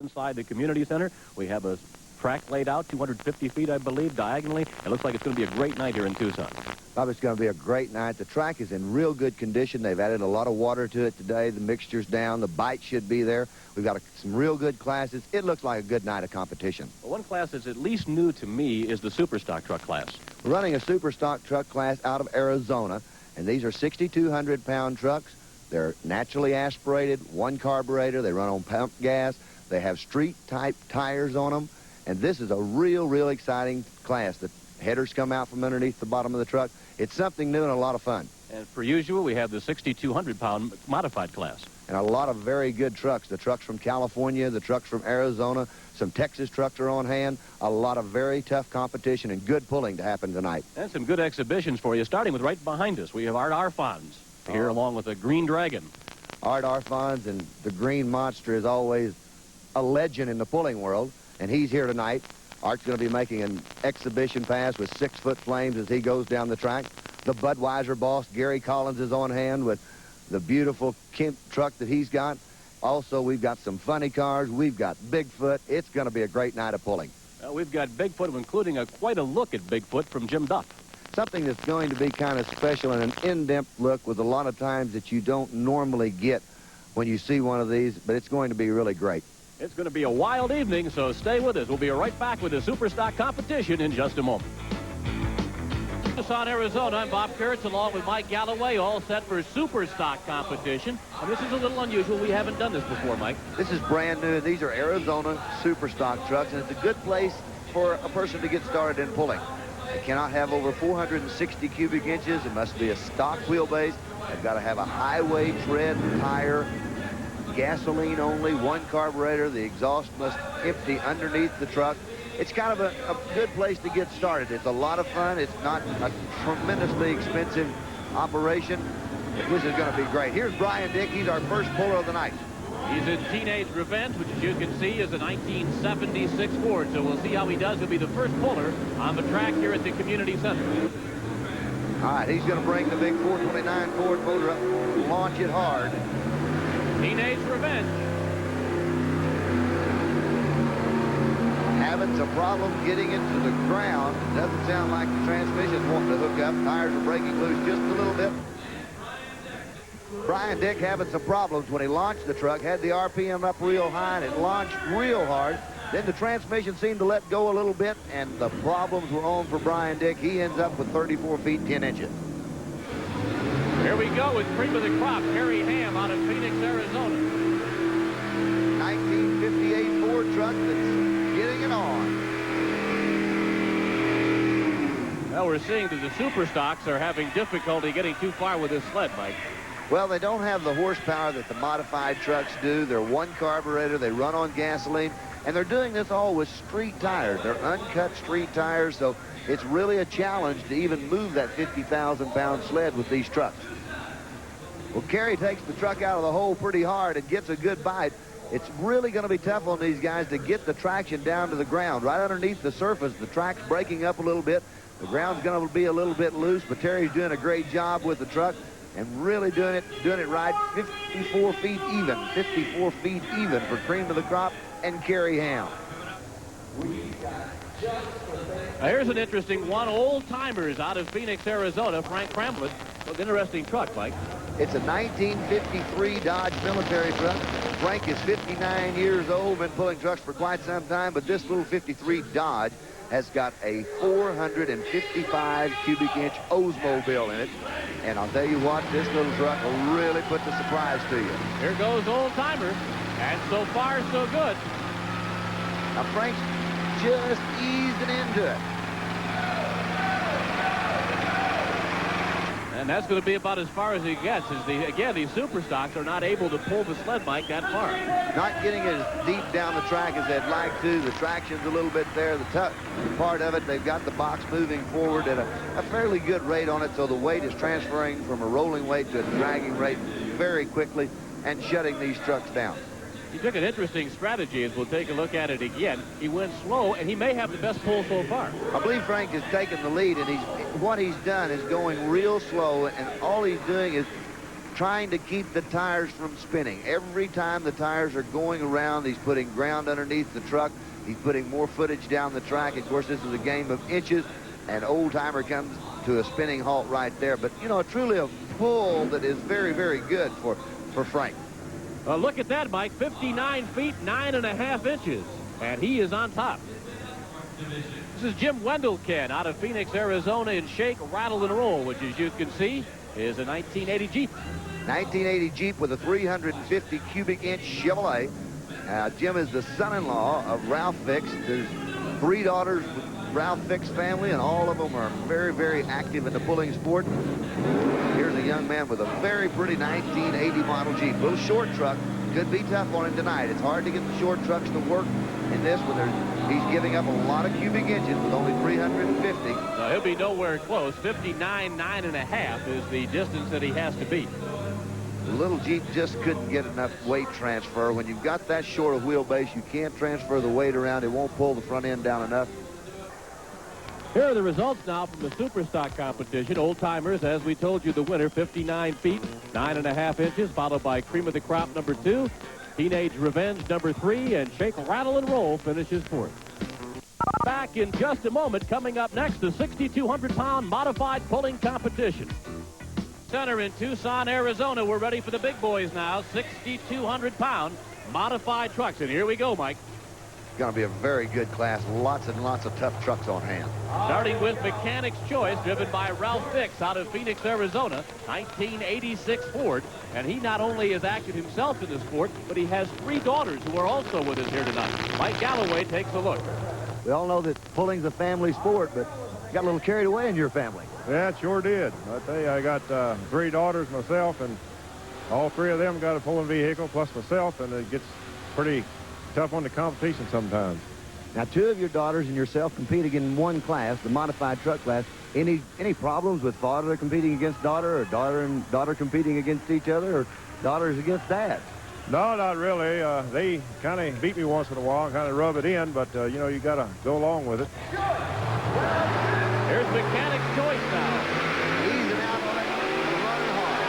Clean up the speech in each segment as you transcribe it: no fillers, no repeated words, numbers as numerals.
inside the community center. We have a track laid out 250 feet, I believe, diagonally. It looks like it's going to be a great night here in Tucson. Bob, it's going to be a great night. The track is in real good condition. They've added a lot of water to it today. The mixture's down. The bite should be there. We've got some real good classes. It looks like a good night of competition. Well, one class that's at least new to me is the super stock truck class. We're running a super stock truck class out of Arizona, and these are 6,200-pound trucks. They're naturally aspirated, one carburetor. They run on pump gas. They have street-type tires on them, and this is a real exciting class. The headers come out from underneath the bottom of the truck. It's something new and a lot of fun. And per usual, we have the 6,200-pound modified class. And a lot of very good trucks. The trucks from California, the trucks from Arizona, some Texas trucks are on hand. A lot of very tough competition and good pulling to happen tonight. And some good exhibitions for you, starting with right behind us. We have Art Arfons here along with the Green Dragon. Art Arfons and the Green Monster is always a legend in the pulling world, and he's here tonight. Art's going to be making an exhibition pass with 6-foot flames as he goes down the track. The Budweiser boss, Gary Collins, is on hand with the beautiful Kent truck that he's got. Also, we've got some funny cars. We've got Bigfoot. It's going to be a great night of pulling. We've got Bigfoot, including quite a look at Bigfoot from Jim Duff. Something that's going to be kind of special and an in-depth look with a lot of times that you don't normally get when you see one of these, but it's going to be really great. It's going to be a wild evening, so stay with us. We'll be right back with the super stock competition in just a moment. Tucson, Arizona, I'm Bob Kurtz along with Mike Galloway, all set for super stock competition. And this is a little unusual. We haven't done this before, Mike. This is brand new. These are Arizona super stock trucks, and it's a good place for a person to get started in pulling. They cannot have over 460 cubic inches. It must be a stock wheelbase. They've got to have a highway tread tire, gasoline only, one carburetor. The exhaust must empty underneath the truck. It's kind of a good place to get started. It's a lot of fun. It's not a tremendously expensive operation. This is going to be great. Here's Brian Dick. He's our first puller of the night. He's in Teenage Revenge, which, as you can see, is a 1976 Ford. So we'll see how he does. He'll be the first puller on the track here at the community center. All right, he's going to bring the big 429 Ford motor up, launch it hard. Teenage Revenge. Having some problem getting into the ground. Doesn't sound like the transmission's wanting to hook up. Tires are breaking loose just a little bit. Brian Dick having some problems when he launched the truck. Had the RPM up real high and it launched real hard. Then the transmission seemed to let go a little bit, and the problems were on for Brian Dick. He ends up with 34 feet 10 inches. Here we go with cream of the crop. Harry Ham out of Phoenix, Arizona. 1958 Ford truck that's getting it on. Well, we're seeing that the super stocks are having difficulty getting too far with this sled, Mike. Well, they don't have the horsepower that the modified trucks do. They're one carburetor. They run on gasoline. And they're doing this all with street tires. They're uncut street tires, so it's really a challenge to even move that 50,000-pound sled with these trucks. Well, Kerry takes the truck out of the hole pretty hard and gets a good bite. It's really going to be tough on these guys to get the traction down to the ground. Right underneath the surface, the track's breaking up a little bit. The ground's going to be a little bit loose, but Terry's doing a great job with the truck and really doing it right. 54 feet even for cream of the crop and Kerry Ham. Now, here's an interesting one. Old-timers out of Phoenix, Arizona. Frank Cramblett. An interesting truck, Mike. It's a 1953 Dodge military truck. Frank is 59 years old, been pulling trucks for quite some time, but this little 53 Dodge has got a 455 cubic inch Oldsmobile in it. And I'll tell you what, this little truck will really put the surprise to you. Here goes Old-timer. And so far, so good. Now, Frank's just easing into it. And that's going to be about as far as he gets. Again, these super stocks are not able to pull the sled bike that far. Not getting as deep down the track as they'd like to. The traction's a little bit there. The tough part of it, they've got the box moving forward at a fairly good rate on it, so the weight is transferring from a rolling weight to a dragging rate very quickly and shutting these trucks down. He took an interesting strategy as we'll take a look at it again. He went slow, and he may have the best pull so far. I believe Frank has taken the lead, and what he's done is going real slow, and all he's doing is trying to keep the tires from spinning. Every time the tires are going around, he's putting ground underneath the truck. He's putting more footage down the track. Of course, this is a game of inches, and Old Timer comes to a spinning halt right there. But, you know, truly a pull that is very, very good for Frank. Look at that, Mike. 59 feet, 9.5 inches. And he is on top. This is Jim Wendelken out of Phoenix, Arizona in Shake, Rattle, and Roll, which, as you can see, is a 1980 Jeep. 1980 Jeep with a 350 cubic inch Chevrolet. Jim is the son-in-law of Ralph Fix. There's 3 daughters with Ralph Fix family, and all of them are very, very active in the pulling sport. Here's a young man with a very pretty 1980 model Jeep. Little short truck. Could be tough on him tonight. It's hard to get the short trucks to work in this when he's giving up a lot of cubic inches with only 350. No, he'll be nowhere close. 59, 9.5 is the distance that he has to beat. The little Jeep just couldn't get enough weight transfer. When you've got that short of wheelbase, you can't transfer the weight around. It won't pull the front end down enough. Here are the results now from the Superstock competition. Old Timers, as we told you, the winner, 59 feet, 9.5 inches, followed by Cream of the Crop number 2, Teenage Revenge number 3, and Shake, Rattle, and Roll finishes 4th. Back in just a moment. Coming up next, the 6,200-pound modified pulling competition. Center in Tucson, Arizona. We're ready for the big boys now. 6,200-pound modified trucks. And here we go, Mike. Going to be a very good class. Lots and lots of tough trucks on hand. Starting with Mechanic's Choice, driven by Ralph Fix out of Phoenix, Arizona, 1986 Ford. And he not only is active himself in the sport, but he has 3 daughters who are also with us here tonight. Mike Galloway takes a look. We all know that pulling's a family sport, but you got a little carried away in your family. Yeah, it sure did. I tell you, I got 3 daughters myself, and all 3 of them got a pulling vehicle, plus myself, and it gets pretty tough on the competition sometimes. Now, 2 of your daughters and yourself competing in one class, the modified truck class. Any problems with father competing against daughter, or daughter and daughter competing against each other, or daughters against dad? No, not really. They kind of beat me once in a while, kind of rub it in, but, you know, you got to go along with it. Here's Mechanic's Choice now. Easing out on it and running hard.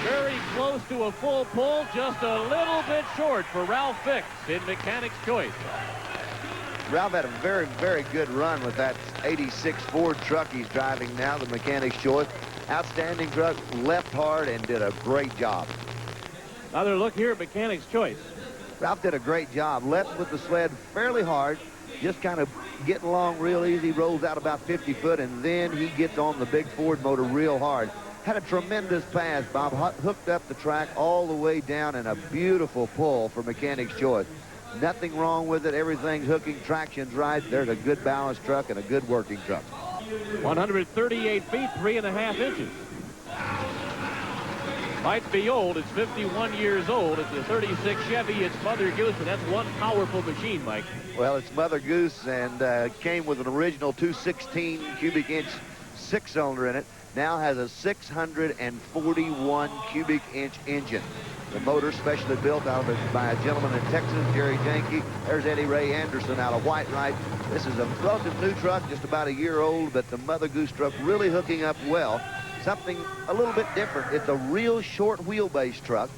Very close to a full pull, just a little bit short for Ralph Fix in Mechanic's Choice. Ralph had a very, very good run with that 86 Ford truck he's driving now, the Mechanic's Choice. Outstanding truck, left hard, and did a great job. Another look here at Mechanic's Choice. Ralph did a great job. Left with the sled fairly hard, just kind of getting along real easy, rolls out about 50 foot, and then he gets on the big Ford motor real hard. Had a tremendous pass. Bob hooked up the track all the way down, and a beautiful pull for Mechanic's Choice. Nothing wrong with it. Everything's hooking, traction's right. There's a good balanced truck and a good working truck. 138 feet, 3.5 inches. Might be old. It's 51 years old. It's a 36 Chevy. It's Mother Goose, and that's one powerful machine, Mike. Well, it's Mother Goose, and came with an original 216 cubic inch 6-cylinder in it. Now has a 641 cubic inch engine. The motor specially built out of by a gentleman in Texas, Jerry Janke. There's Eddie Ray Anderson out of Whitewright. This is a relative new truck, just about a year old, but the Mother Goose truck really hooking up well. Something a little bit different. It's a real short wheelbase truck,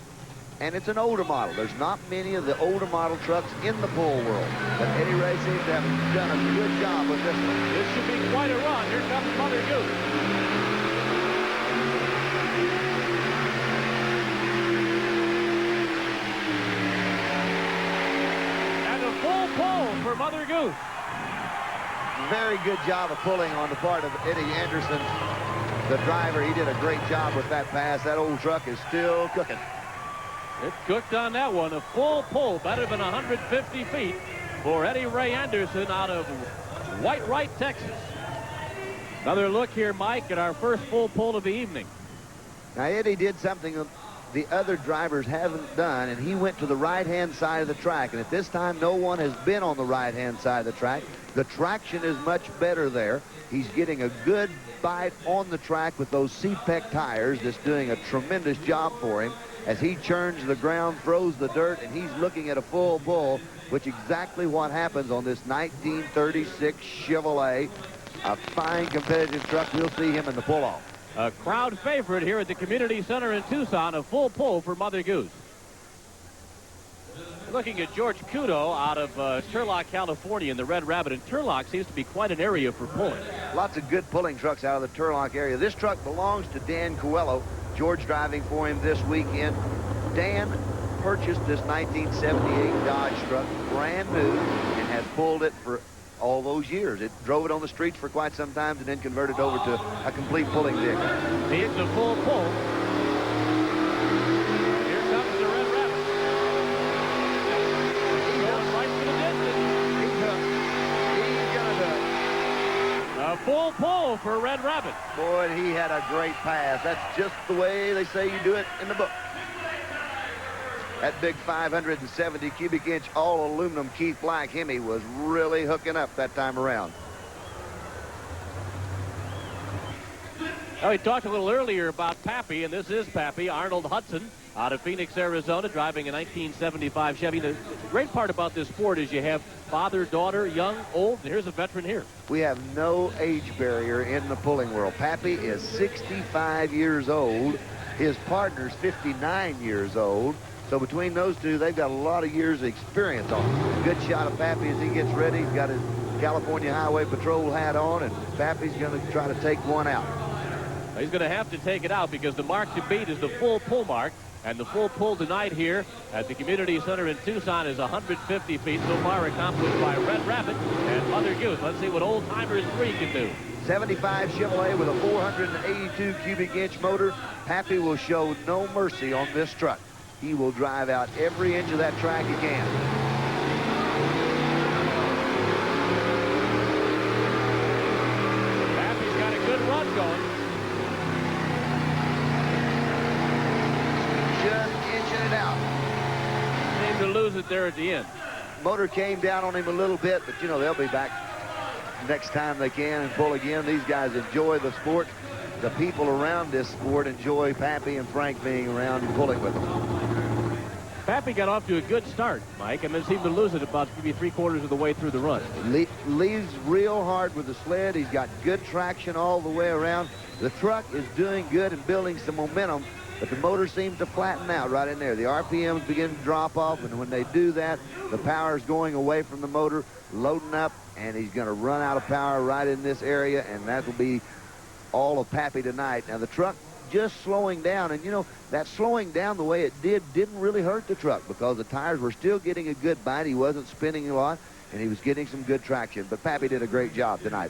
and it's an older model. There's not many of the older model trucks in the pull world, but Eddie Ray seems to have done a good job with this one. This should be quite a run. Here comes Mother Goose. Full pull for Mother Goose. Very good job of pulling on the part of Eddie Anderson, the driver. He did a great job with that pass. That old truck is still cooking. It cooked on that one. A full pull, better than 150 feet for Eddie Ray Anderson out of Whitewright, Texas. Another look here, Mike, at our first full pull of the evening. Now, Eddie did something the other drivers haven't done, and he went to the right-hand side of the track. And at this time, no one has been on the right-hand side of the track. The traction is much better there. He's getting a good bite on the track with those C-Pec tires. That's doing a tremendous job for him as he churns the ground, throws the dirt, and he's looking at a full pull which is exactly what happens on this 1936 Chevrolet. A fine competitive truck. We'll see him in the pull-off. A crowd favorite here at the Community Center in Tucson, a full pull for Mother Goose. Looking at George Kudo out of Turlock, California in the Red Rabbit, and Turlock seems to be quite an area for pulling. Lots of good pulling trucks out of the Turlock area. This truck belongs to Dan Coelho. George driving for him this weekend. Dan purchased this 1978 Dodge truck, brand new, and has pulled it for all those years. It drove it on the streets for quite some time and then converted over to a complete pulling vehicle. It's a full pull. Here comes the Red Rabbit. Going right to the distance. He's gonna do it. A full pull for Red Rabbit. Boy, he had a great pass. That's just the way they say you do it in the book. That big 570 cubic inch all aluminum Keith Black Hemi was really hooking up that time around. Now, we talked a little earlier about Pappy, and this is Pappy, Arnold Hudson, out of Phoenix, Arizona, driving a 1975 Chevy. The great part about this sport is you have father, daughter, young, old, and here's a veteran here. We have no age barrier in the pulling world. Pappy is 65 years old. His partner's 59 years old. So between those two, they've got a lot of years of experience on them. Good shot of Pappy as he gets ready. He's got his California Highway Patrol hat on, and Pappy's going to try to take one out. He's going to have to take it out because the mark to beat is the full pull mark. And the full pull tonight here at the Community Center in Tucson is 150 feet, so far accomplished by Red Rabbit and Mother Goose. Let's see what Old Timers 3 can do. 75 Chevrolet with a 482 cubic inch motor. Pappy will show no mercy on this truck. He will drive out every inch of that track he can. Pappy's got a good run going. Just inching it out. Seemed to lose it there at the end. Motor came down on him a little bit, but you know, they'll be back next time they can and pull again. These guys enjoy the sport. The people around this sport enjoy Pappy and Frank being around and pulling with them. Pappy got off to a good start, Mike, and then seemed to lose it about maybe 3/4 of the way through the run. Leaves real hard with the sled. He's got good traction all the way around. The truck is doing good and building some momentum, but the motor seems to flatten out right in there. The RPMs begin to drop off, and when they do that, the power is going away from the motor, loading up, and he's going to run out of power right in this area, and that will be all of Pappy tonight. Now, the truck just slowing down, and you know, that slowing down the way it didn't really hurt the truck because the tires were still getting a good bite. He wasn't spinning a lot, and he was getting some good traction, but Pappy did a great job tonight.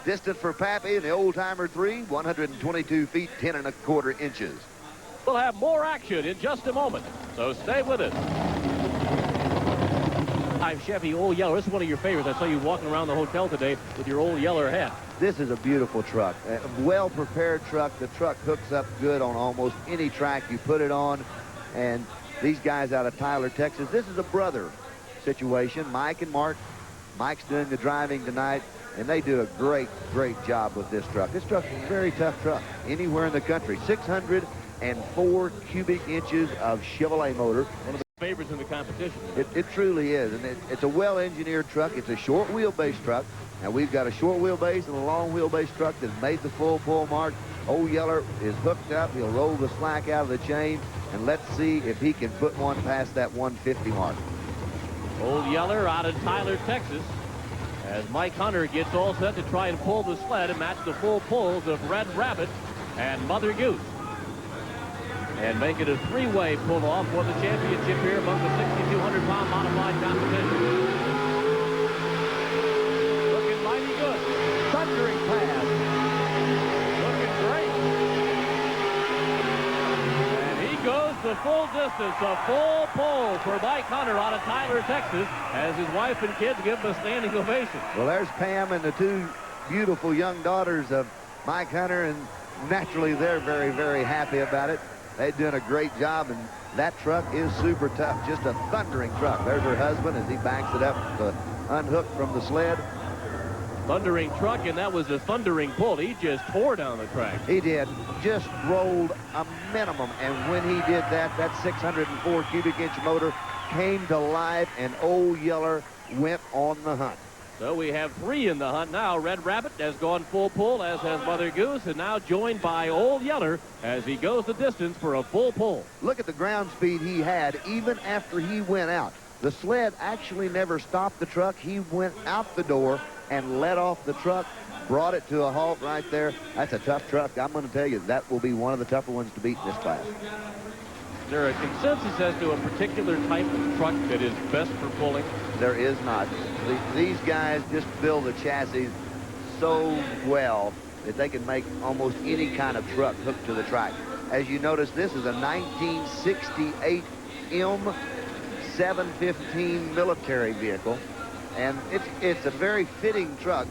Distance for Pappy in the Old Timer 3, 122 feet, 10 1/4 inches. We'll have more action in just a moment, so stay with us. Chevy Old Yeller. This is one of your favorites. I saw you walking around the hotel today with your Old Yeller hat. This is a beautiful truck, a well-prepared truck. The truck hooks up good on almost any track you put it on. And these guys out of Tyler, Texas, this is a brother situation, Mike and Mark. Mike's doing the driving tonight, and they do a great, great job with this truck. This truck's a very tough truck anywhere in the country. 604 cubic inches of Chevrolet motor. One of the favorites in the competition. It truly is, and it's a well-engineered truck. It's a short wheelbase truck. Now, we've got a short wheelbase and a long wheelbase truck that made the full pull mark. Old Yeller is hooked up. He'll roll the slack out of the chain, and let's see if he can put one past that 150 mark. Old Yeller out of Tyler, Texas, as Mike Hunter gets all set to try and pull the sled and match the full pulls of Red Rabbit and Mother Goose. And make it a three-way pull-off for the championship here among the 6,200-pound modified competition. Looking mighty good. Thundering pass. Looking great. And he goes the full distance, a full pull for Mike Hunter out of Tyler, Texas, as his wife and kids give him a standing ovation. Well, there's Pam and the two beautiful young daughters of Mike Hunter, and naturally they're very, very happy about it. They're doing a great job, and that truck is super tough. Just a thundering truck. There's her husband as he backs it up to unhook from the sled. Thundering truck, and that was a thundering pull. He just tore down the track. He did. Just rolled a minimum, and when he did that, that 604 cubic inch motor came to life, and Old Yeller went on the hunt. So we have 3 in the hunt now. Red Rabbit has gone full pull, as has Mother Goose, and now joined by Old Yeller as he goes the distance for a full pull. Look at the ground speed he had even after he went out. The sled actually never stopped the truck. He went out the door and let off the truck, brought it to a halt right there. That's a tough truck. I'm going to tell you, that will be one of the tougher ones to beat in this class. Is there a consensus as to a particular type of truck that is best for pulling? There is not. These guys just build the chassis so well that they can make almost any kind of truck hooked to the track. As you notice, this is a 1968 M715 military vehicle, and it's a very fitting truck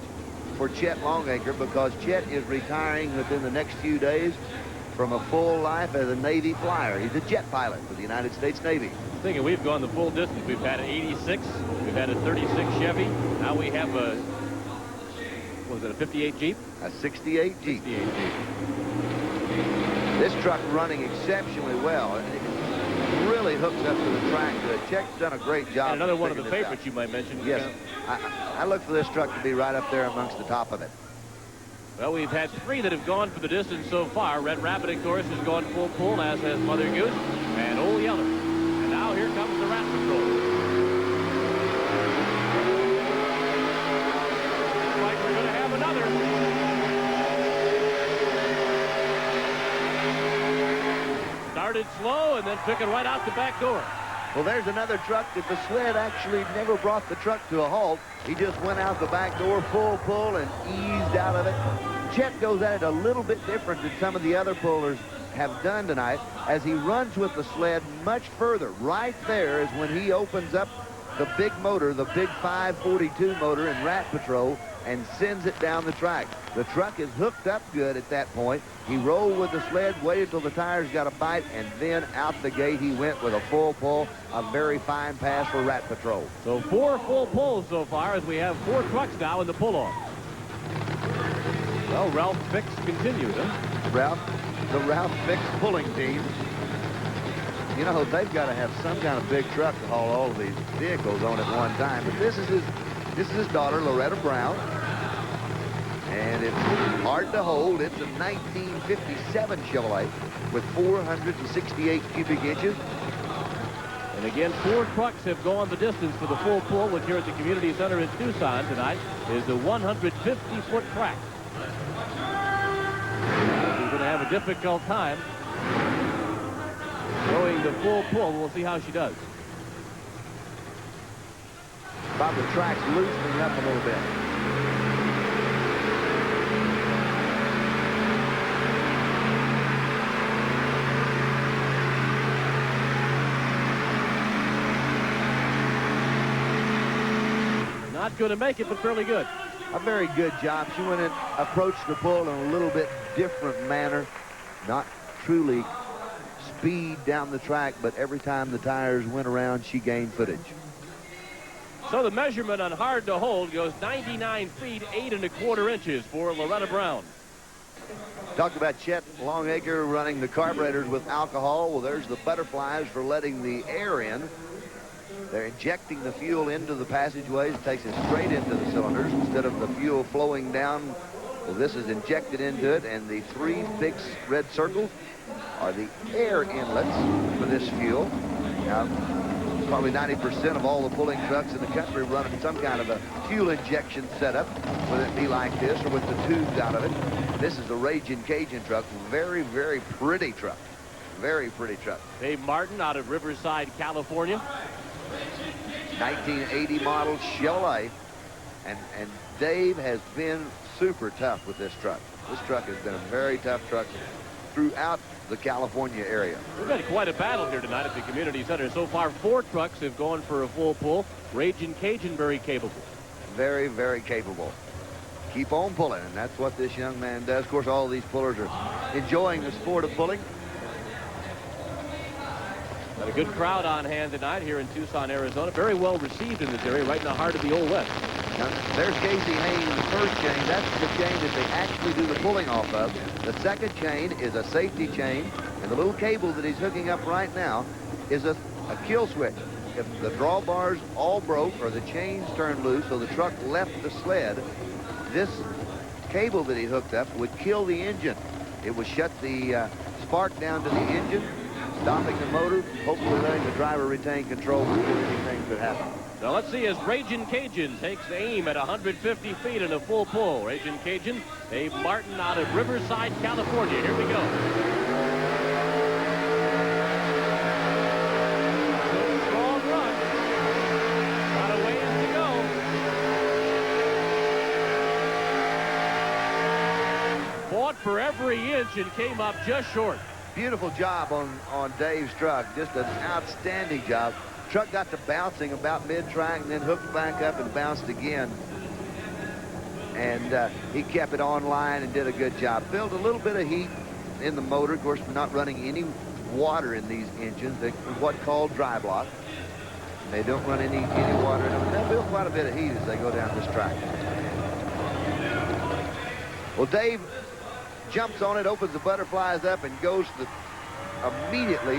for Chet Longacre because Chet is retiring within the next few days from a full life as a Navy flyer. He's a jet pilot for the United States Navy. Thinking we've gone the full distance. We've had an 86, we've had a 36 Chevy. Now we have a, what was it, a 58 Jeep? A 68 Jeep. 68 Jeep. This truck running exceptionally well. It really hooks up to the track good. Chet's done a great job. And another one of the figuring this favorites you might mention. Yes. I look for this truck to be right up there amongst the top of it. Well, we've had 3 that have gone for the distance so far. Red Rabbit, of course, has gone full pull, as has Mother Goose and Old Yeller. And now here comes the Rat Patrol. Looks like we're going to have another. Started slow and then took it right out the back door. Well, there's another truck that the sled actually never brought the truck to a halt. He just went out the back door, full pull, and eased out of it. Chet goes at it a little bit different than some of the other pullers have done tonight, as he runs with the sled much further. Right there is when he opens up the big motor, the big 542 motor in Rat Patrol, and sends it down the track. The truck is hooked up good at that point. He rolled with the sled, waited till the tires got a bite, and then out the gate he went with a full pull. A very fine pass for Rat Patrol. So 4 full pulls so far, as we have 4 trucks now in the pull-off. Well, Ralph Fix continues, huh? The Ralph Fix pulling team. You know, they've got to have some kind of big truck to haul all of these vehicles on at one time. But this is his daughter, Loretta Brown. And it's hard to hold. It's a 1957 Chevrolet with 468 cubic inches. And again, 4 trucks have gone the distance for the full pull, which here at the Community Center in Tucson tonight is the 150-foot track. She's going to have a difficult time going the full pull. We'll see how she does. Bob, the track's loosening up a little bit. Not going to make it, but fairly good. A very good job. She went and approached the pull in a little bit different manner. Not truly speed down the track, but every time the tires went around, she gained footage. So the measurement on hard to hold goes 99 feet, 8 1/4 inches for Loretta Brown. Talked about Chet Longacre running the carburetors with alcohol. Well, there's the butterflies for letting the air in. They're injecting the fuel into the passageways. It takes it straight into the cylinders instead of the fuel flowing down. Well, this is injected into it, and the 3 big red circles are the air inlets for this fuel. Now, probably 90% of all the pulling trucks in the country run some kind of a fuel injection setup, whether it be like this or with the tubes out of it. This is a Ragin' Cajun truck. Very, very pretty truck. Very pretty truck. Dave Martin out of Riverside, California. 1980 model Chevrolet. And Dave has been super tough with this truck. This truck has been a very tough truck throughout the California area. We've had quite a battle here tonight at the Community Center. So far, 4 trucks have gone for a full pull. Ragin' Cajun, very capable. Very, very capable. Keep on pulling, and that's what this young man does. Of course, all these pullers are enjoying the sport of pulling. Got a good crowd on hand tonight here in Tucson, Arizona. Very well received in this area, right in the heart of the Old West. Now, there's Casey Haynes, the first chain. That's the chain that they actually do the pulling off of. The second chain is a safety chain, and the little cable that he's hooking up right now is a kill switch. if the drawbars all broke or the chains turned loose, so the truck left the sled, this cable that he hooked up would kill the engine. It would shut the spark down to the engine, stopping the motor, hopefully letting the driver retain control before anything could happen. Now let's see as Ragin' Cajun takes aim at 150 feet in a full pull. Ragin' Cajun, Dave Martin out of Riverside, California. Here we go. Good strong run. Got a ways to go. Fought for every inch and came up just short. Beautiful job on Dave's truck. Just an outstanding job. Truck got to bouncing about mid-track and then hooked back up and bounced again. And he kept it on line and did a good job. Built a little bit of heat in the motor. Of course, we're not running any water in these engines. They're what's called dry block. They don't run any water in them. They build quite a bit of heat as they go down this track. Well, Dave jumps on it, opens the butterflies up, and goes immediately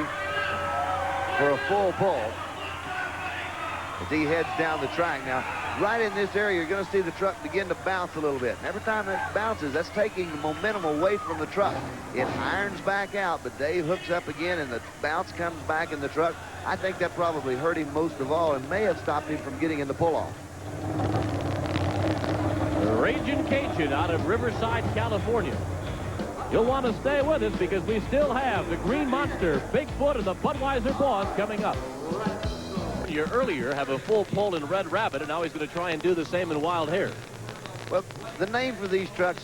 for a full pull as he heads down the track. Now, right in this area, you're going to see the truck begin to bounce a little bit. And every time it bounces, that's taking the momentum away from the truck. It irons back out, but Dave hooks up again, and the bounce comes back in the truck. I think that probably hurt him most of all and may have stopped him from getting in the pull-off. Ragin' Cajun out of Riverside, California. You'll want to stay with us because we still have the Green Monster, Bigfoot, and the Budweiser Boss coming up. Earlier have a full pull in Red Rabbit, and now he's going to try and do the same in Wild Hare. Well, the name for these trucks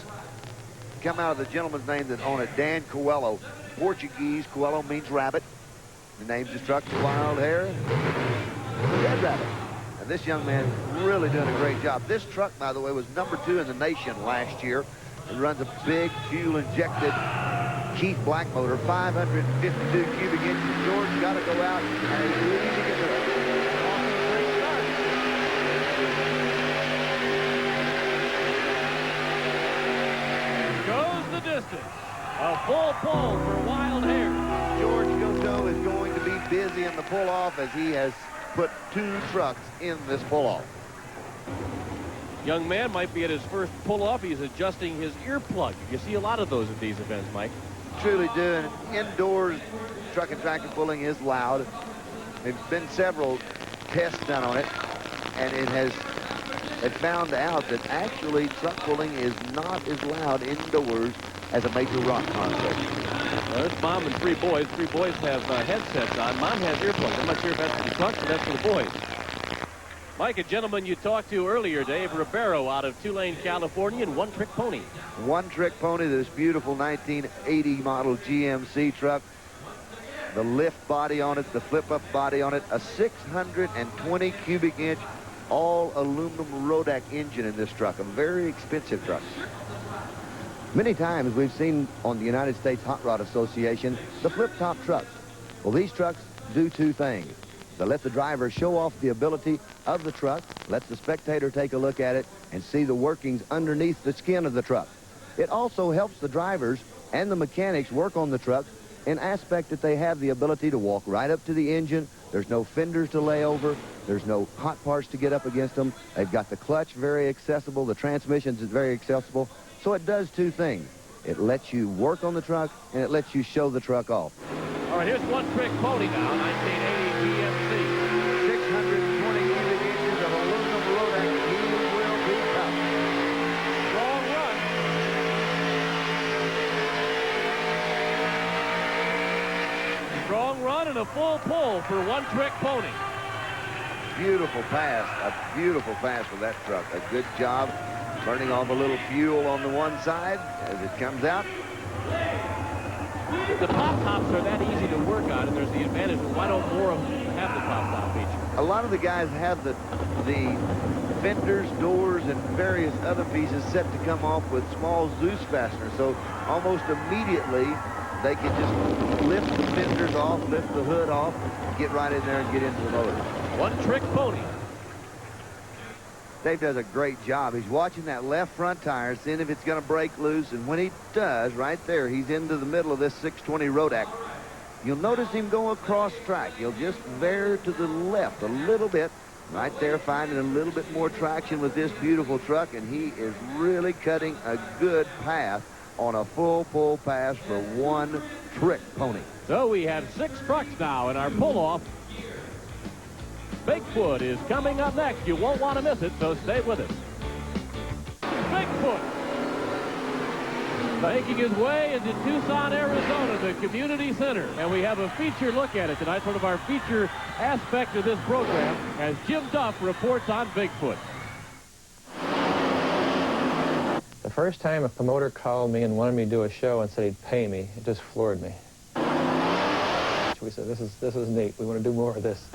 come out of the gentleman's name that own it, Dan Coelho. Portuguese, Coelho means rabbit. He names his truck Wild Hare, Red Rabbit. And this young man really doing a great job. This truck, by the way, was #2 in the nation last year. It runs a big fuel-injected Keith Black motor, 552 cubic inches. George got to go out and he's leading it. Goes the distance. A full pull for Wild Hare. George Goto is going to be busy in the pull-off as he has put 2 trucks in this pull-off. Young man might be at his first pull-off. He's adjusting his earplug. You see a lot of those at these events, Mike. Truly do. And indoors, truck and tractor pulling is loud. There's been several tests done on it, and it found out that actually truck pulling is not as loud indoors as a major rock concert. Well, there's Mom and 3 boys. 3 boys have headsets on. Mom has earplugs. I'm not sure if that's for the truck or that's for the boys. Mike, a gentleman you talked to earlier, Dave Ribeiro, out of Tulane, California, and One Trick Pony. One Trick Pony, this beautiful 1980 model GMC truck. The lift body on it, the flip-up body on it, a 620 cubic inch all aluminum Rodak engine in this truck, a very expensive truck. Many times we've seen on the United States Hot Rod Association the flip-top trucks. Well, these trucks do 2 things. They let the driver show off the ability of the truck, let the spectator take a look at it and see the workings underneath the skin of the truck. It also helps the drivers and the mechanics work on the truck in aspect that they have the ability to walk right up to the engine. There's no fenders to lay over. There's no hot parts to get up against them. They've got the clutch very accessible. The transmissions is very accessible. So it does 2 things. It lets you work on the truck, and it lets you show the truck off. All right, here's One Trick Pony now, 1980 GMC. 620 cubic inches of aluminum Rodak. He will be tough. Strong run. Strong run and a full pull for One Trick Pony. Beautiful pass. A beautiful pass for that truck. A good job burning off a little fuel on the one side as it comes out. The pop-tops are that easy to work on, and there's the advantage of why don't more of them have the pop-top feature? A lot of the guys have the fenders, doors, and various other pieces set to come off with small Zeus fasteners. So almost immediately they can just lift the fenders off, lift the hood off, get right in there and get into the motor. One Trick Pony. Dave does a great job. He's watching that left front tire, seeing if it's going to break loose. And when he does, right there, he's into the middle of this 620 Rodak. You'll notice him go across track. He'll just veer to the left a little bit. Right there, finding a little bit more traction with this beautiful truck, and he is really cutting a good path on a full pass for one trick pony. So we have 6 trucks now in our pull-off. Bigfoot is coming up next. You won't want to miss it, so stay with us. Bigfoot making his way into Tucson, Arizona, the Community Center. And we have a feature look at it tonight, sort of our feature aspect of this program, as Jim Duff reports on Bigfoot. The first time a promoter called me and wanted me to do a show and said he'd pay me, it just floored me. We said, this is neat. We want to do more of this.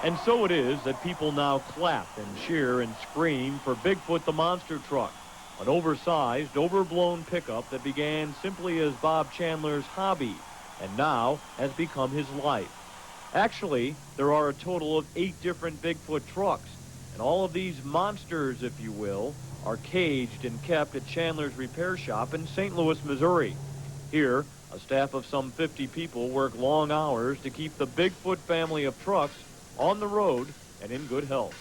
And so it is that people now clap and cheer and scream for Bigfoot the monster truck, an oversized, overblown pickup that began simply as Bob Chandler's hobby and now has become his life. Actually, there are a total of 8 different Bigfoot trucks, and all of these monsters, if you will, are caged and kept at Chandler's repair shop in St. Louis, Missouri. Here, a staff of some 50 people work long hours to keep the Bigfoot family of trucks on the road and in good health.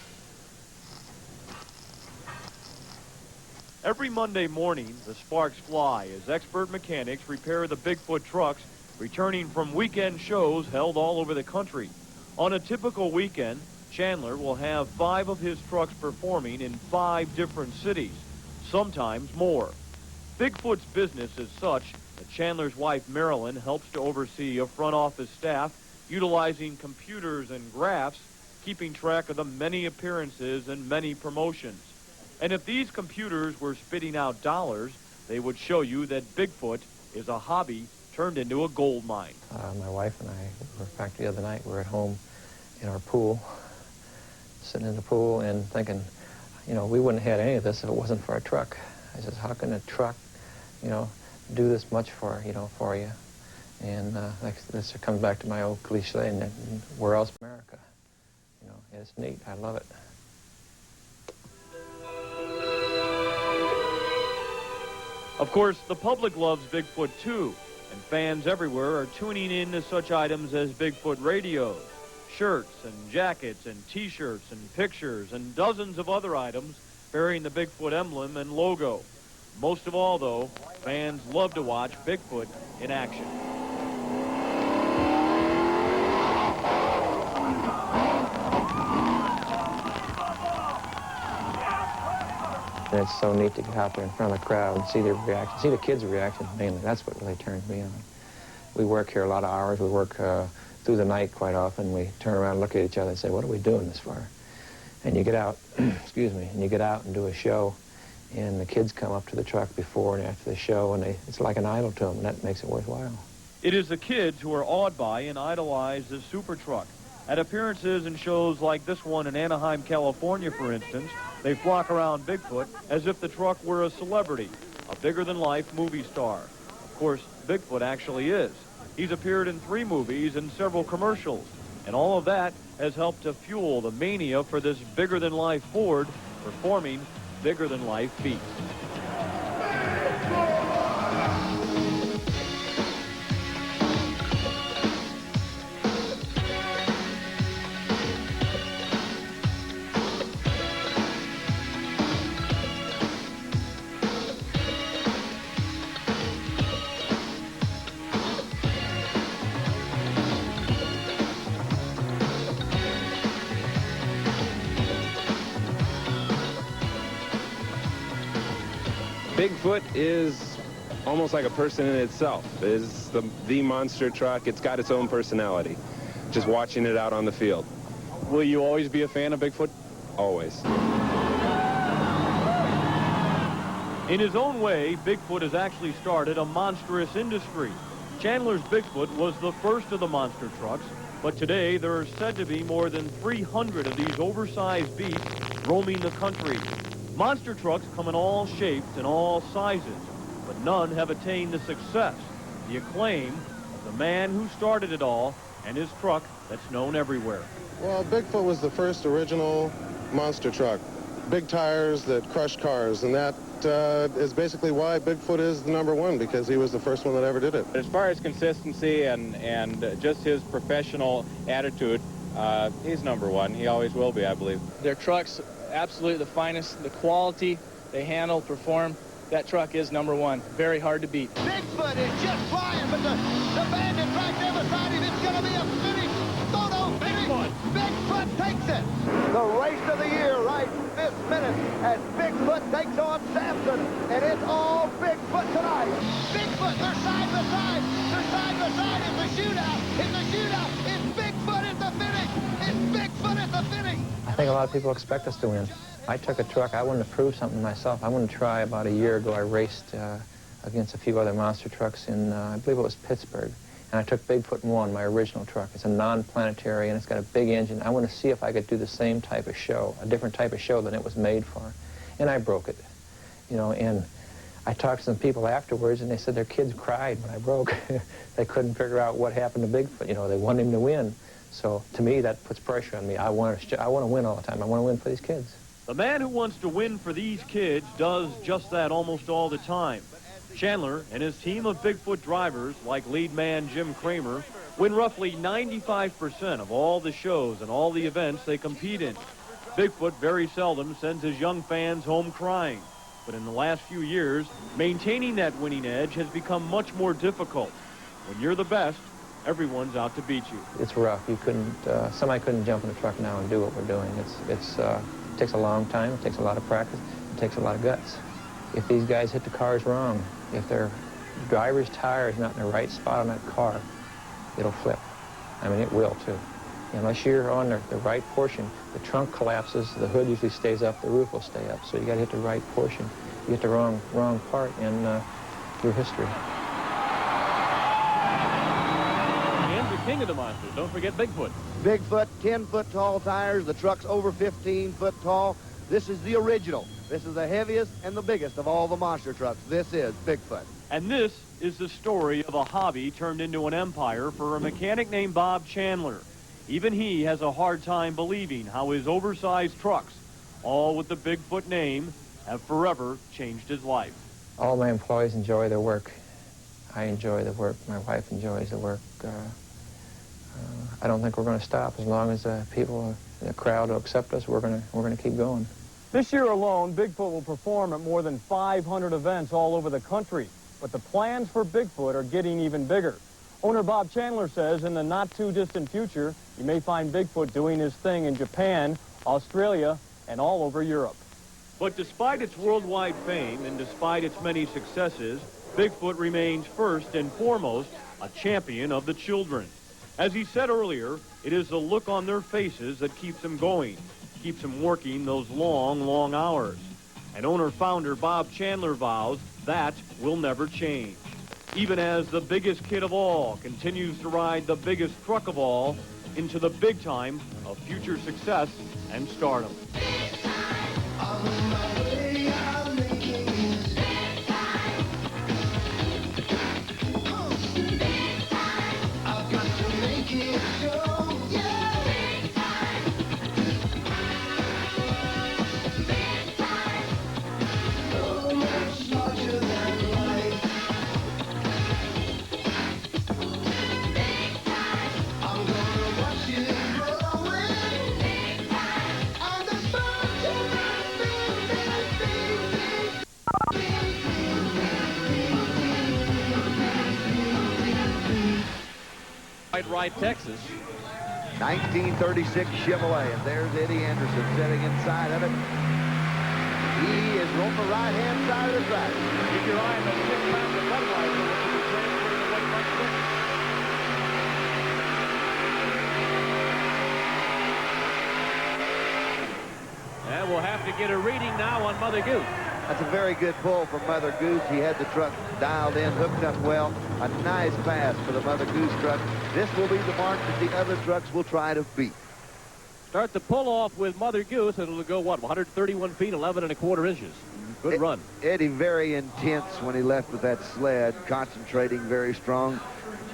Every Monday morning, the sparks fly as expert mechanics repair the Bigfoot trucks returning from weekend shows held all over the country. On a typical weekend, Chandler will have 5 of his trucks performing in 5 different cities, sometimes more. Bigfoot's business is such that Chandler's wife, Marilyn, helps to oversee a front office staff utilizing computers and graphs, keeping track of the many appearances and many promotions. And if these computers were spitting out dollars, they would show you that Bigfoot is a hobby turned into a gold mine. My wife and I were back the other night. We were at home in our pool, sitting in the pool and thinking, you know, we wouldn't have had any of this if it wasn't for a truck. I said, how can a truck, you know, do this much for you? And this comes back to my old cliche, and where else in America? You know, it's neat. I love it. Of course, the public loves Bigfoot too, and fans everywhere are tuning in to such items as Bigfoot radios, shirts and jackets and T-shirts and pictures and dozens of other items bearing the Bigfoot emblem and logo. Most of all, though, fans love to watch Bigfoot in action. And it's so neat to get out there in front of the crowd and see their reaction, see the kids' reaction mainly. That's what really turns me on. We work here a lot of hours. We work through the night quite often. We turn around and look at each other and say, what are we doing this for? And you get out, excuse me, and you get out and do a show, and the kids come up to the truck before and after the show, and it's like an idol to them, and that makes it worthwhile. It is the kids who are awed by and idolize the super truck. At appearances and shows like this one in Anaheim, California, for instance, they flock around Bigfoot as if the truck were a celebrity, a bigger-than-life movie star. Of course, Bigfoot actually is. He's appeared in 3 movies and several commercials, and all of that has helped to fuel the mania for this bigger-than-life Ford performing bigger-than-life feats. Bigfoot is almost like a person in itself. It's the monster truck. It's got its own personality. Just watching it out on the field. Will you always be a fan of Bigfoot? Always. In his own way, Bigfoot has actually started a monstrous industry. Chandler's Bigfoot was the first of the monster trucks, but today there are said to be more than 300 of these oversized beasts roaming the country. Monster trucks come in all shapes and all sizes, but none have attained the success, the acclaim of the man who started it all and his truck that's known everywhere. Well, Bigfoot was the first original monster truck. big tires that crush cars, and that is basically why Bigfoot is the #1, because he was the first one that ever did it. As far as consistency and just his professional attitude, he's #1. He always will be, I believe. Their trucks, absolutely the finest. The quality they handle, perform, that truck is #1. Very hard to beat. Bigfoot is just flying, but the bandit's right there beside him. It's going to be a finish. Photo finish. Bigfoot takes it. The race of the year right this minute as Bigfoot takes on Samson, and it's all Bigfoot tonight. Bigfoot, they're side by side. They're side by side. It's a shootout. It's a shootout. It's Bigfoot at the finish. It's Bigfoot at the finish. I think a lot of people expect us to win. I took a truck. I wanted to prove something myself. I wanted to try. About a year ago, I raced against a few other monster trucks in, I believe it was Pittsburgh. And I took Bigfoot 1, my original truck. It's a non-planetary, and it's got a big engine. I want to see if I could do the same type of show, a different type of show than it was made for. And I broke it, you know, and I talked to some people afterwards, and they said their kids cried when I broke. They couldn't figure out what happened to Bigfoot. You know, they want him to win. So to me, that puts pressure on me. I want to win all the time. I want to win for these kids. The man who wants to win for these kids does just that almost all the time. Chandler and his team of Bigfoot drivers, like lead man Jim Kramer, win roughly 95% of all the shows and all the events they compete in. Bigfoot very seldom sends his young fans home crying. But in the last few years, maintaining that winning edge has become much more difficult. When you're the best, everyone's out to beat you. It's rough. You couldn't, somebody couldn't jump in a truck now and do what we're doing. It takes a long time. It takes a lot of practice. It takes a lot of guts. If these guys hit the cars wrong, if their driver's tire is not in the right spot on that car, it'll flip. I mean, it will too. Unless you're on the right portion, the trunk collapses, the hood usually stays up, the roof will stay up. So you got to hit the right portion. You hit the wrong part, and your history. And the king of the monsters, don't forget Bigfoot. Bigfoot, 10-foot tall tires. The truck's over 15-foot tall. This is the original. This is the heaviest and the biggest of all the monster trucks. This is Bigfoot. And this is the story of a hobby turned into an empire for a mechanic named Bob Chandler. Even he has a hard time believing how his oversized trucks, all with the Bigfoot name, have forever changed his life. All my employees enjoy their work. I enjoy the work. My wife enjoys the work. I don't think we're going to stop. As long as people in the crowd will accept us, we're going to keep going. This year alone, Bigfoot will perform at more than 500 events all over the country. But the plans for Bigfoot are getting even bigger. Owner Bob Chandler says in the not-too-distant future, you may find Bigfoot doing his thing in Japan, Australia, and all over Europe. But despite its worldwide fame and despite its many successes, Bigfoot remains first and foremost a champion of the children. As he said earlier, it is the look on their faces that keeps them going, keeps them working those long, long hours. And owner-founder Bob Chandler vows that will never change. Even as the biggest kid of all continues to ride the biggest truck of all into the big time of future success and stardom. Ride, Texas. 1936 Chevrolet, and there's Eddie Anderson sitting inside of it. He is on the right-hand side of the track. Keep your eye on those 6 pounds of Budweiser, which will be transferring away much quicker. And we'll have to get a reading now on Mother Goose. That's a very good pull from Mother Goose. He had the truck dialed in, hooked up well. A nice pass for the Mother Goose truck. This will be the mark that the other trucks will try to beat. Start the pull-off with Mother Goose, and it'll go, what, 131 feet, 11 1/4 inches. Good run. Eddie very intense when he left with that sled, concentrating very strong.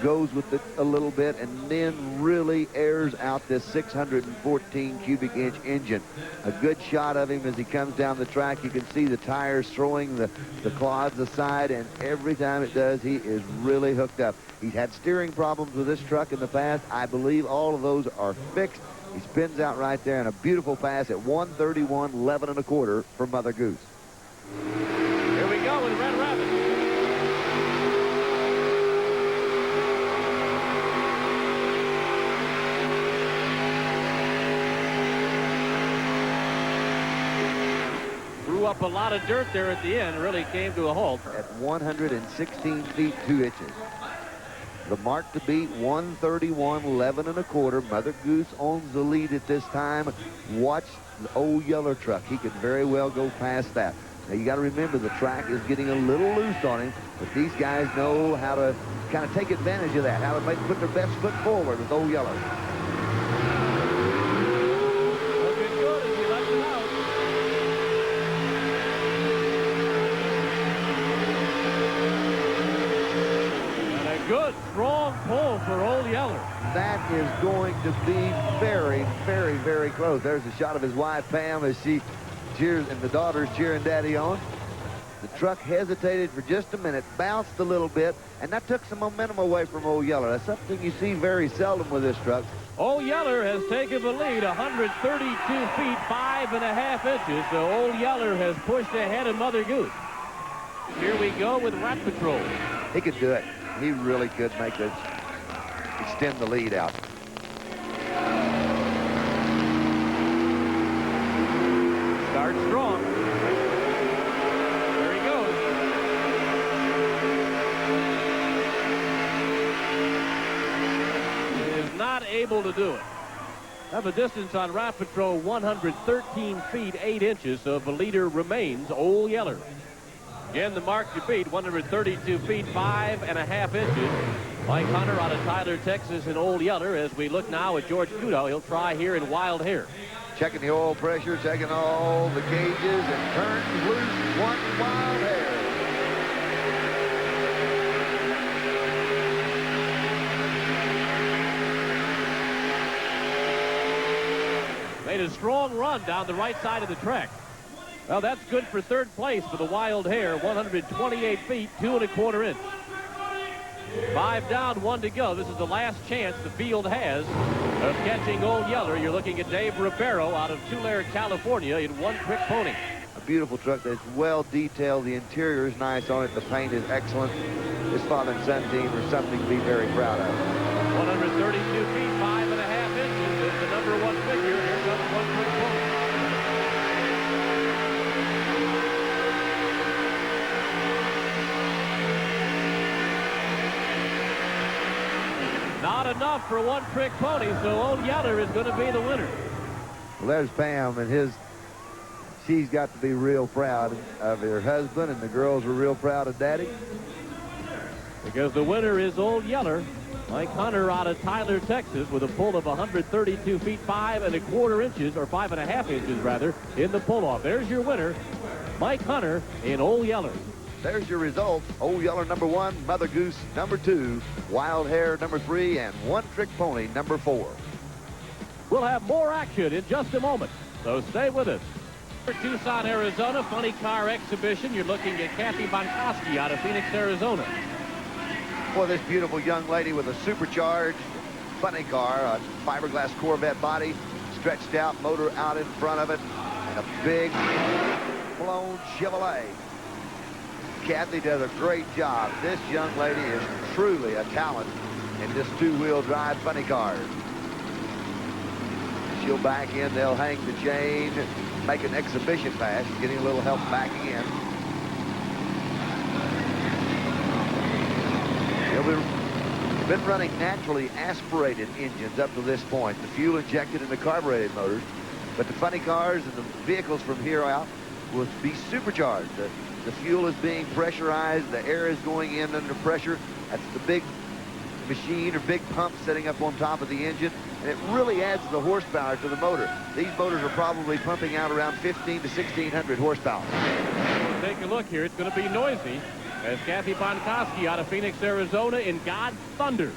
goes with it a little bit, and then really airs out this 614 cubic inch engine. A good shot of him as he comes down the track. You can see the tires throwing the clods aside, and every time it does, he is really hooked up. He's had steering problems with this truck in the past. I believe all of those are fixed. He spins out right there in a beautiful pass at 131.11 1/4 for Mother Goose. Here we go with Red Rabbit. Threw up a lot of dirt there at the end. Really came to a halt. At 116 feet 2 inches. The mark to beat, 131.11 1/4. Mother Goose owns the lead at this time. Watch the Old Yeller truck. He could very well go past that. Now, you got to remember, the track is getting a little loose on him, but these guys know how to kind of take advantage of that, how to put their best foot forward with Old Yeller. Looking good as he lets it out. And a good, strong pull for Old Yeller. That is going to be very, very, very close. There's a shot of his wife, Pam, as she cheers, and the daughters cheering Daddy on. The truck hesitated for just a minute, bounced a little bit, and that took some momentum away from Old Yeller. That's something you see very seldom with this truck. Old Yeller has taken the lead, 132 feet, 5.5 inches. So Old Yeller has pushed ahead of Mother Goose. Here we go with Rat Patrol. He could do it. He really could make this, extend the lead out. Starts strong. There he goes. He is not able to do it. Have a distance on Rat Patrol, 113 feet, 8 inches. So the leader remains Old Yeller. Again, the mark to beat, 132 feet, 5.5 inches. Mike Hunter out of Tyler, Texas, and Old Yeller. As we look now at George Kudo, he'll try here in Wild Hare. Checking the oil pressure, checking all the gauges, and turns loose one Wild Hare. Made a strong run down the right side of the track. Well, that's good for third place for the Wild Hare, 128 feet, 2 1/4 inches. 5 down, 1 to go. This is the last chance the field has of catching Old Yeller. You're looking at Dave Ribeiro out of Tulare, California in One Trick Pony. A beautiful truck that's well detailed. The interior is nice on it. The paint is excellent. This father and son team are something to be very proud of. 132 feet, 5.5 inches is the #1 figure. Here comes One Trick Pony. Not enough for One Trick Pony, so Old Yeller is going to be the winner. Well, there's Pam, and she's got to be real proud of her husband, and the girls are real proud of Daddy. Because the winner is Old Yeller. Mike Hunter out of Tyler, Texas, with a pull of 132 feet, 5 1/4 inches, or 5.5 inches, rather, in the pull-off. There's your winner, Mike Hunter in Old Yeller. There's your results. Old Yeller #1, Mother Goose #2, Wild Hare #3, and One Trick Pony #4. We'll have more action in just a moment, so stay with us. For Tucson, Arizona, funny car exhibition. You're looking at Kathy Bonkowski out of Phoenix, Arizona. Boy, this beautiful young lady with a supercharged funny car, a fiberglass Corvette body, stretched out, motor out in front of it, and a big blown Chevrolet. Kathy does a great job. This young lady is truly a talent in this two-wheel drive funny cars. She'll back in, they'll hang the chain, make an exhibition pass, getting a little help backing in. We've been running naturally aspirated engines up to this point, the fuel injected into carbureted motors, but the funny cars and the vehicles from here out will be supercharged. The fuel is being pressurized. The air is going in under pressure. That's the big machine or big pump setting up on top of the engine, and it really adds the horsepower to the motor. These motors are probably pumping out around 15 to 1,600 horsepower. We'll take a look here. It's going to be noisy. as Kathy Bonkowski out of Phoenix, Arizona in God's Thunder.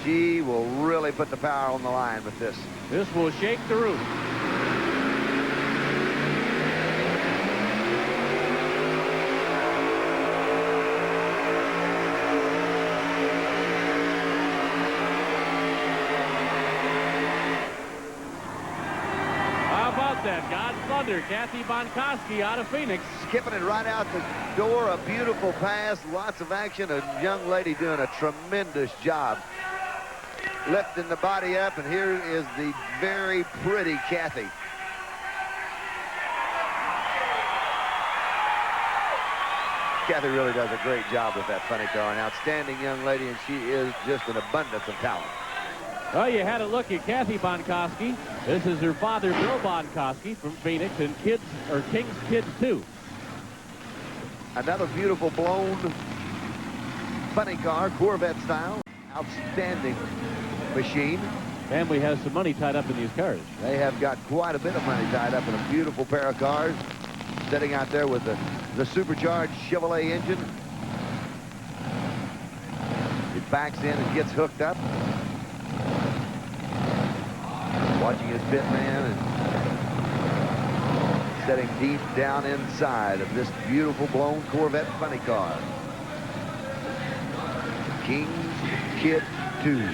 She will really put the power on the line with this. This will shake the roof. That God's Thunder, Kathy Bonkowski out of Phoenix. Skipping it right out the door. A beautiful pass. Lots of action. A young lady doing a tremendous job lifting the body up. And here is the very pretty Kathy. Kathy really does a great job with that funny car. An outstanding young lady, and she is just an abundance of talent. Well, you had a look at Kathy Bonkowski. This is her father, Bill Bonkowski, from Phoenix, and King's Kid 2. Another beautiful blown funny car, Corvette style. Outstanding machine. Family has some money tied up in these cars. They have got quite a bit of money tied up in a beautiful pair of cars. Sitting out there with the supercharged Chevrolet engine. It backs in and gets hooked up. Watching his pit man and setting deep down inside of this beautiful blown Corvette funny car. King's Kid 2.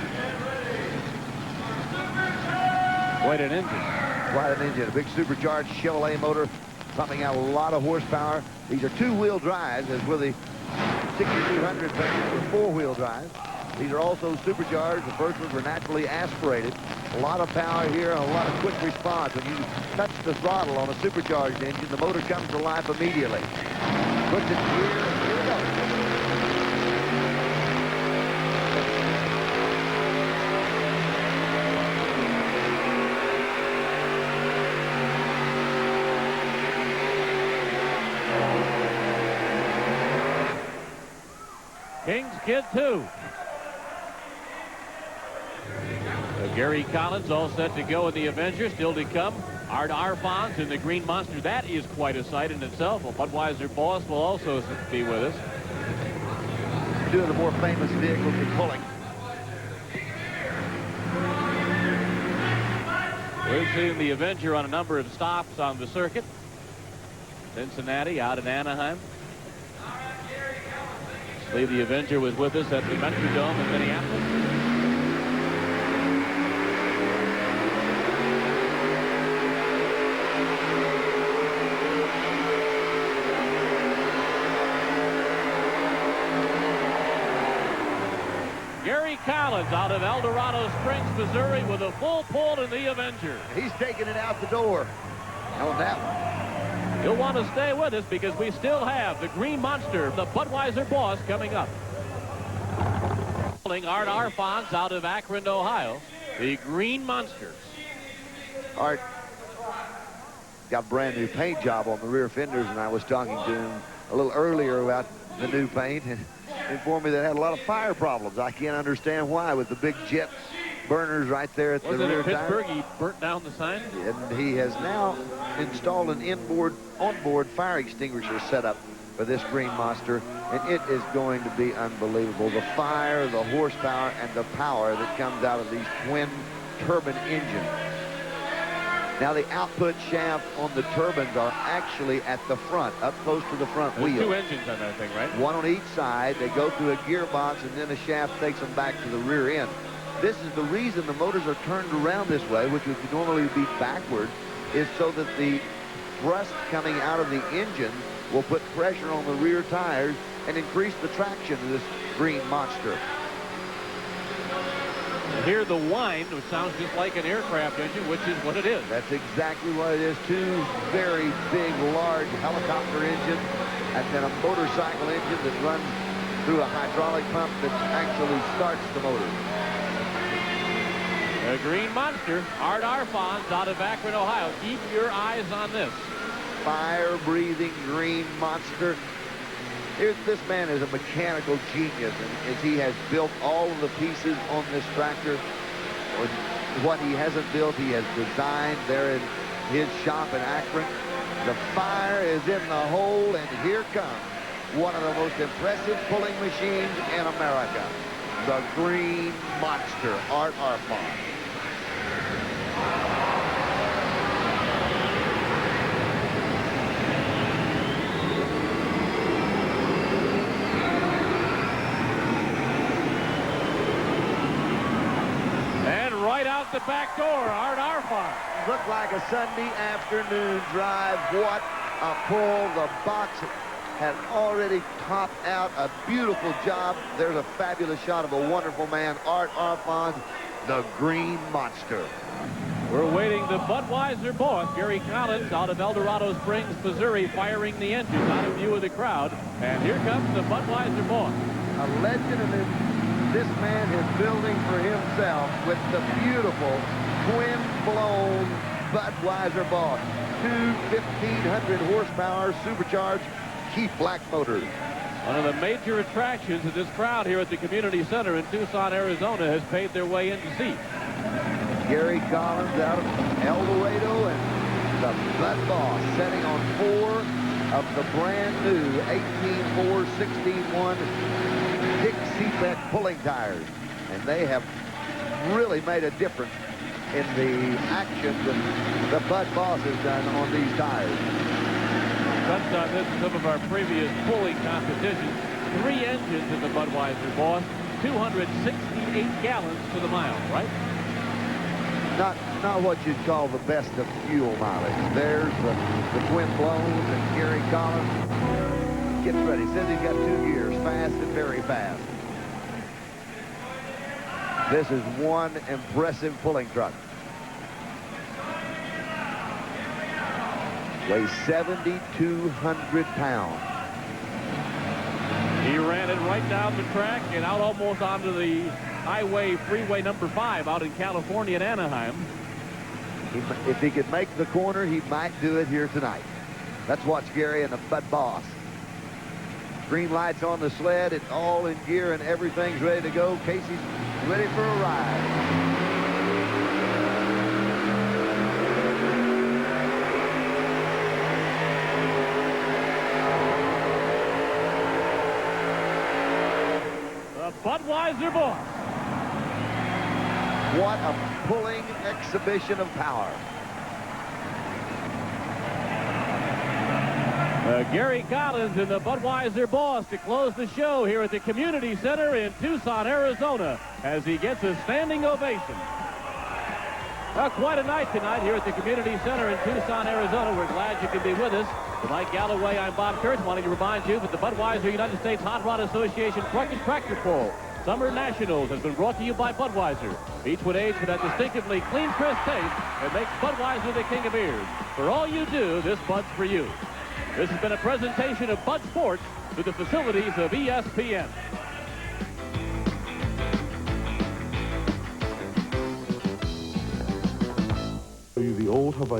Quite an engine. Quite an engine. A big supercharged Chevrolet motor pumping out a lot of horsepower. These are two-wheel drives, as with the 6200 are four-wheel drives. These are also supercharged. The first ones were naturally aspirated. A lot of power here and a lot of quick response. When you touch the throttle on a supercharged engine, the motor comes to life immediately. Puts it in gear, and here we go. King's Kid 2. Gary Collins all set to go in the Avenger. Still to come, Art Arfons in the Green Monster. That is quite a sight in itself. A Budweiser boss will also be with us. Two of the more famous vehicles in pulling. We've seen the Avenger on a number of stops on the circuit. Cincinnati, out in Anaheim. I believe the Avenger was with us at the Metrodome in Minneapolis. Gary Collins out of El Dorado Springs, Missouri, with a full pull in the Avenger. He's taking it out the door on that one. You'll want to stay with us because we still have the Green Monster, the Budweiser boss, coming up. Art Arfons out of Akron, Ohio, the Green Monsters. Art got a brand new paint job on the rear fenders, and I was talking to him a little earlier about the new paint, and informed me that it had a lot of fire problems. I can't understand why, with the big jet burners right there at the rear tire. Pittsburgh, he burnt down the sign? And he has now installed an onboard fire extinguisher setup for this Green Monster, and it is going to be unbelievable. The fire, the horsepower, and the power that comes out of these twin turbine engines. Now the output shaft on the turbines are actually at the front, up close to the front There's wheel. two engines on that thing, right? One on each side. They go through a gearbox, and then the shaft takes them back to the rear end. This is the reason the motors are turned around this way, which would normally be backward, is so that the thrust coming out of the engine will put pressure on the rear tires and increase the traction of this Green Monster. Hear the whine, which sounds just like an aircraft engine, which is what it is. That's exactly what it is. Two very big, large helicopter engines, and then a motorcycle engine that runs through a hydraulic pump that actually starts the motor. The Green Monster, Art Arfons out of Akron, Ohio. Keep your eyes on this. Fire-breathing Green Monster. This man is a mechanical genius, and as he has built all of the pieces on this tractor, what he hasn't built, he has designed there in his shop in Akron. The fire is in the hole, and here comes one of the most impressive pulling machines in America, the Green Monster, Art Arfon. And right out the back door, Art Arfon. Looked like a Sunday afternoon drive. What a pull. The box had already topped out. A beautiful job. There's a fabulous shot of a wonderful man, Art Arfon, the Green Monster. We're waiting the Budweiser boss, Gary Collins, out of El Dorado Springs, Missouri, firing the engine out of view of the crowd. And here comes the Budweiser boss. A legend of this man is building for himself with the beautiful twin-blown Budweiser boss. Two 1,500 horsepower supercharged Keith Black motors. One of the major attractions of this crowd here at the Community Center in Tucson, Arizona, has paid their way into seats. Gary Collins out of El Dorado, and the Bud Boss setting on 4 of the brand new 18.4, 16.1 Dixie pulling tires. And they have really made a difference in the action that the Bud Boss has done on these tires. Touched on this in some of our previous pulling competitions. 3 engines in the Budweiser boss, 268 gallons to the mile, right? Not what you'd call the best of fuel mileage. There's the twin blown and Gary Collins getting ready. Says he's got 2 gears, fast and very fast. This is one impressive pulling truck. Weighs 7,200 pounds. He ran it right down the track and out almost onto the highway, freeway number 5 out in California at Anaheim. If he could make the corner, he might do it here tonight. Let's watch Gary and the Bud Boss. Green lights on the sled. It's all in gear and everything's ready to go. Casey's ready for a ride. Budweiser boss. What a pulling exhibition of power. Gary Collins and the Budweiser boss to close the show here at the Community Center in Tucson, Arizona, as he gets a standing ovation. Quite a night tonight here at the Community Center in Tucson, Arizona. We're glad you could be with us. For Mike Galloway, I'm Bob Kurtz, wanting to remind you that the Budweiser United States Hot Rod Association Truck and Tractor Pull Summer Nationals has been brought to you by Budweiser. Each would age with that distinctively clean, crisp taste that makes Budweiser the king of beers. For all you do, this Bud's for you. This has been a presentation of Bud Sports through the facilities of ESPN. The old Hawaii